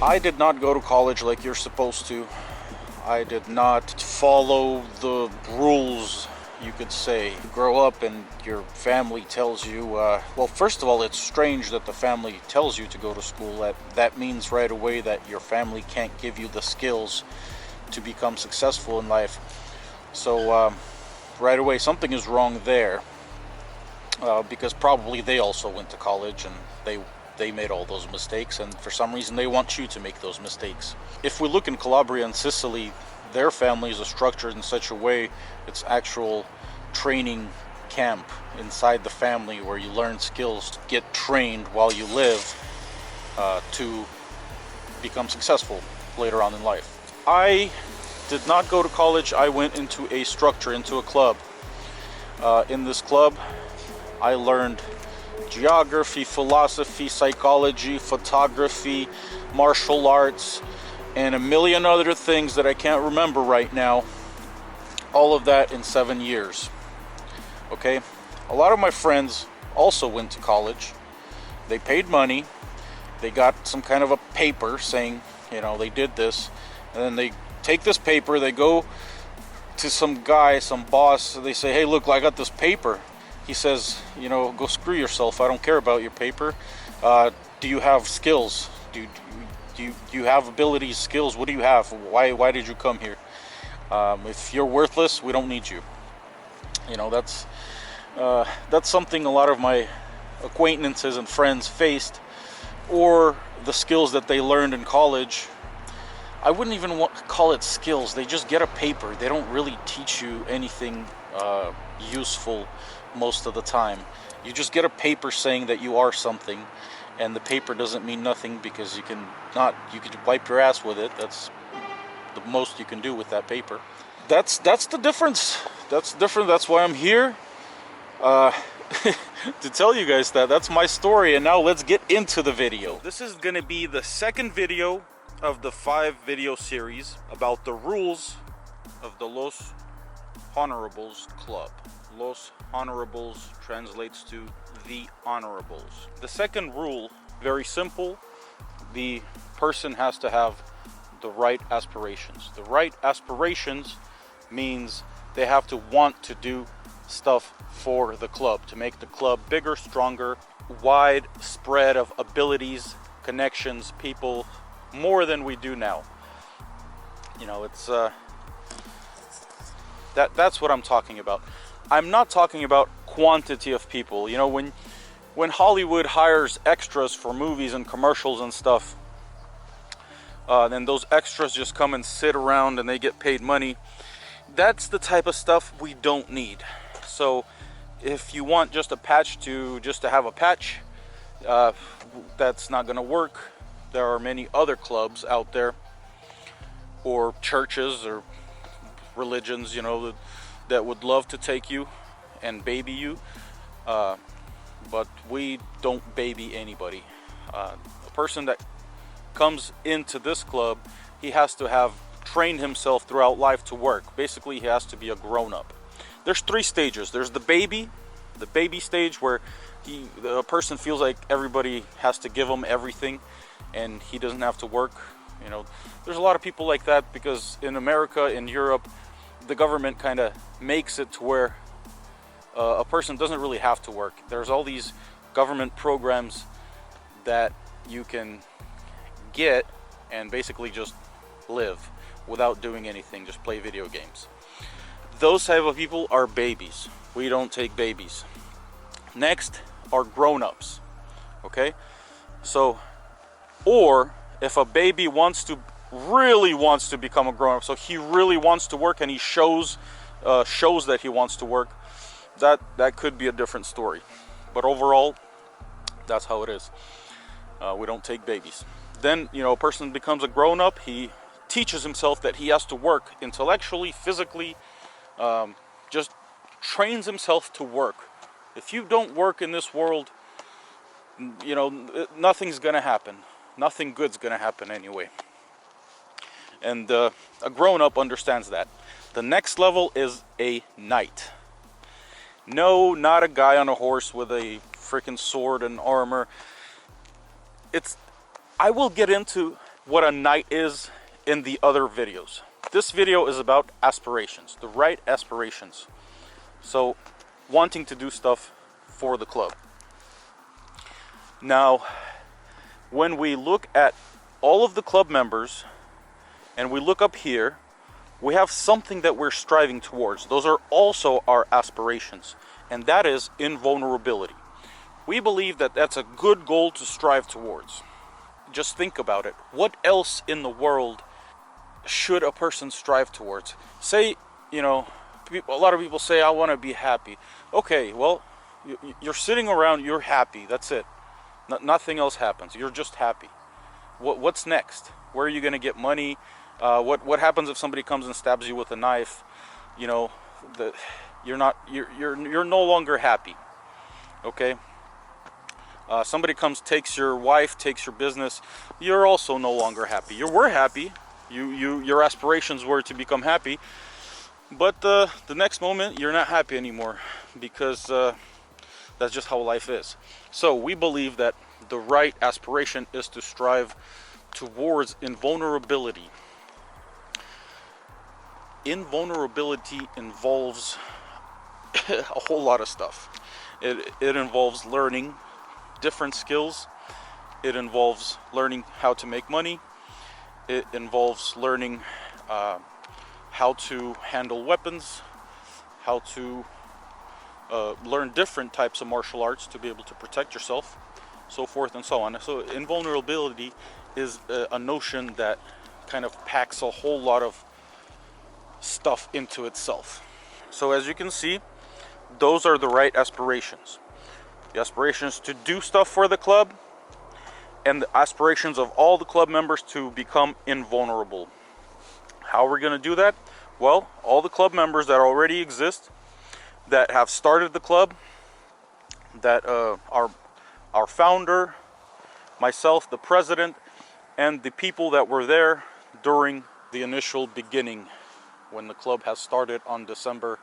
I did not go to college like you're supposed to. I did not follow the rules, you could say. You grow up and your family tells you, well, first of all, it's strange that the family tells you to go to school. That means right away that your family can't give you the skills to become successful in life. So right away, something is wrong there, because probably they also went to college and they made all those mistakes, and for some reason they want you to make those mistakes. If we look in Calabria and Sicily, their families are structured in such a way, it's actual training camp inside the family where you learn skills to get trained while you live, to become successful later on in life. I did not go to college. I went into a structure, into a club. In this club, I learned geography, philosophy, psychology, photography, martial arts, and a million other things that I can't remember right now. All of that in 7 years. Okay? A lot of my friends also went to college. They paid money. They got some kind of a paper saying, they did this. And then they take this paper, they go to some guy, some boss, they say, hey, look, I got this paper. He says, go screw yourself. I don't care about your paper. Do you have skills? Do you have abilities, skills? What do you have? Why did you come here? If you're worthless, we don't need you. That's something a lot of my acquaintances and friends faced, or the skills that they learned in college. I wouldn't even call it skills. They just get a paper. They don't really teach you anything useful most of the time. You just get a paper saying that you are something, and the paper doesn't mean nothing because you can wipe your ass with it. That's the most you can do with that paper. That's the difference. That's different. That's why I'm here, to tell you guys that's my story. And now let's get into the video. This is gonna be the second video of the 5-video series about the rules of the LosHonorables Club. Los Honorables translates to the honorables. The second rule, very simple. The person has to have the right aspirations. The right aspirations means they have to want to do stuff for the club, to make the club bigger, stronger, wide spread of abilities, connections, people, more than we do now. It's that's what I'm talking about. I'm not talking about quantity of people. When Hollywood hires extras for movies and commercials and stuff, then those extras just come and sit around and they get paid money. That's the type of stuff we don't need. So if you want just a patch to have a patch, that's not gonna work. There are many other clubs out there, or churches or religions, that would love to take you and baby you, but we don't baby anybody. A person that comes into this club, he has to have trained himself throughout life to work. Basically, he has to be a grown-up. There's 3 stages. There's the baby stage, where a person feels like everybody has to give him everything and he doesn't have to work. There's a lot of people like that because in America, in Europe, the government kind of makes it to where a person doesn't really have to work. There's all these government programs that you can get and basically just live without doing anything, just play video games. Those type of people are babies. We don't take babies. Next are grown-ups. Okay? So, or if a baby really wants to become a grown-up, so he really wants to work and he shows that he wants to work, that could be a different story. But overall, that's how it is. We don't take babies. Then, a person becomes a grown-up. He teaches himself that he has to work intellectually, physically, just trains himself to work. If you don't work in this world, nothing's gonna happen. Nothing good's gonna happen anyway. And a grown-up understands that. The next level is a knight. No, not a guy on a horse with a freaking sword and armor. I will get into what a knight is in the other videos. This video is about aspirations, the right aspirations. So, wanting to do stuff for the club. Now, when we look at all of the club members and we look up here, we have something that we're striving towards. Those are also our aspirations, and that is invulnerability. We believe that that's a good goal to strive towards. Just think about it. What else in the world should a person strive towards? Say, you know, a lot of people say, I want to be happy. Okay, well, you're sitting around, you're happy, that's it. Nothing else happens, you're just happy. What's next? Where are you going to get money? What happens if somebody comes and stabs you with a knife? You know, you're no longer happy. Okay? Somebody comes, takes your wife, takes your business, you're also no longer happy. You were happy. Your aspirations were to become happy, but the next moment you're not happy anymore, because that's just how life is. So we believe that the right aspiration is to strive towards invulnerability. Invulnerability involves a whole lot of stuff. It involves learning different skills. It involves learning how to make money. It involves learning how to handle weapons, how to learn different types of martial arts to be able to protect yourself, so forth and so on. So invulnerability is a notion that kind of packs a whole lot of stuff into itself. So as you can see, those are the right aspirations. The aspirations to do stuff for the club, and the aspirations of all the club members to become invulnerable. How are we going to do that? Well, all the club members that already exist, that have started the club, that our founder, myself, the president, and the people that were there during the initial beginning when the club has started on December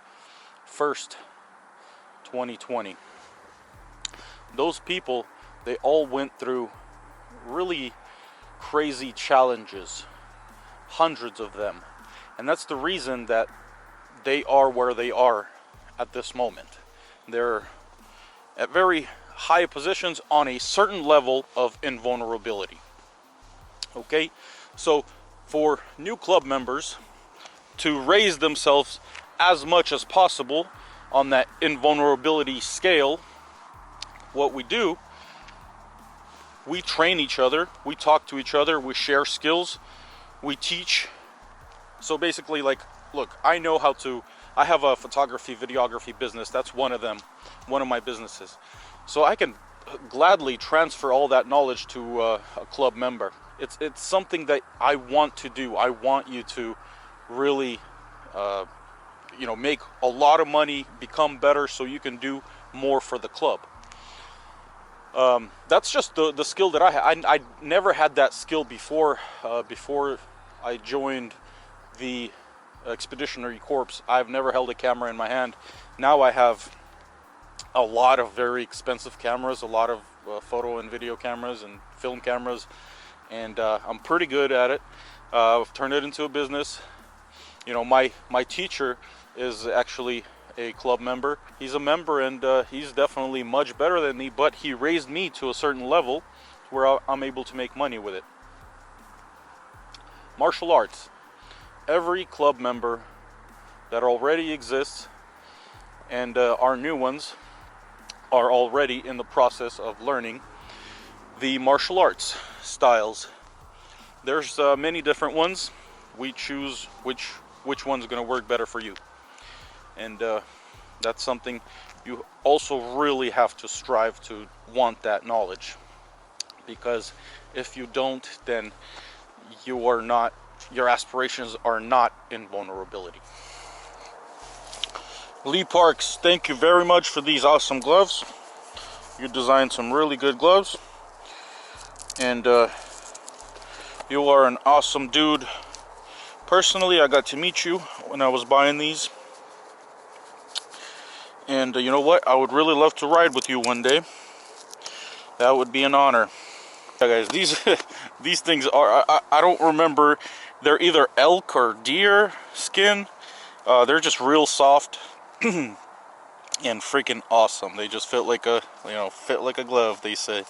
1st, 2020. Those people, they all went through really crazy challenges, hundreds of them, and that's the reason that they are where they are at this moment. They're at very high positions on a certain level of invulnerability. Okay, so for new club members to raise themselves as much as possible on that invulnerability scale, what we do, we train each other, we talk to each other, we share skills, we teach. So basically, like, look, I have a photography, videography business. That's one of them, one of my businesses. So I can gladly transfer all that knowledge to a club member. It's something that I want to do. I want you to really, make a lot of money, become better, so you can do more for the club. That's just the skill that I had. I never had that skill before I joined the Expeditionary Corps. I've never held a camera in my hand. Now I have a lot of very expensive cameras, a lot of photo and video cameras and film cameras, and I'm pretty good at it. I've turned it into a business. You know, my teacher is actually a club member. He's a member, and he's definitely much better than me, but he raised me to a certain level where I'm able to make money with it. Martial arts. Every club member that already exists, and our new ones, are already in the process of learning the martial arts styles. There's many different ones. We choose which one's going to work better for you. And that's something you also really have to strive to want that knowledge, because if you don't, then your aspirations are not invulnerability. Lee Parks, thank you very much for these awesome gloves. You designed some really good gloves, and you are an awesome dude. Personally, I got to meet you when I was buying these. And you know what? I would really love to ride with you one day. That would be an honor. Yeah, guys, These things are, I don't remember, they're either elk or deer skin. They're just real soft and freaking awesome. They just fit like a, fit like a glove, they say.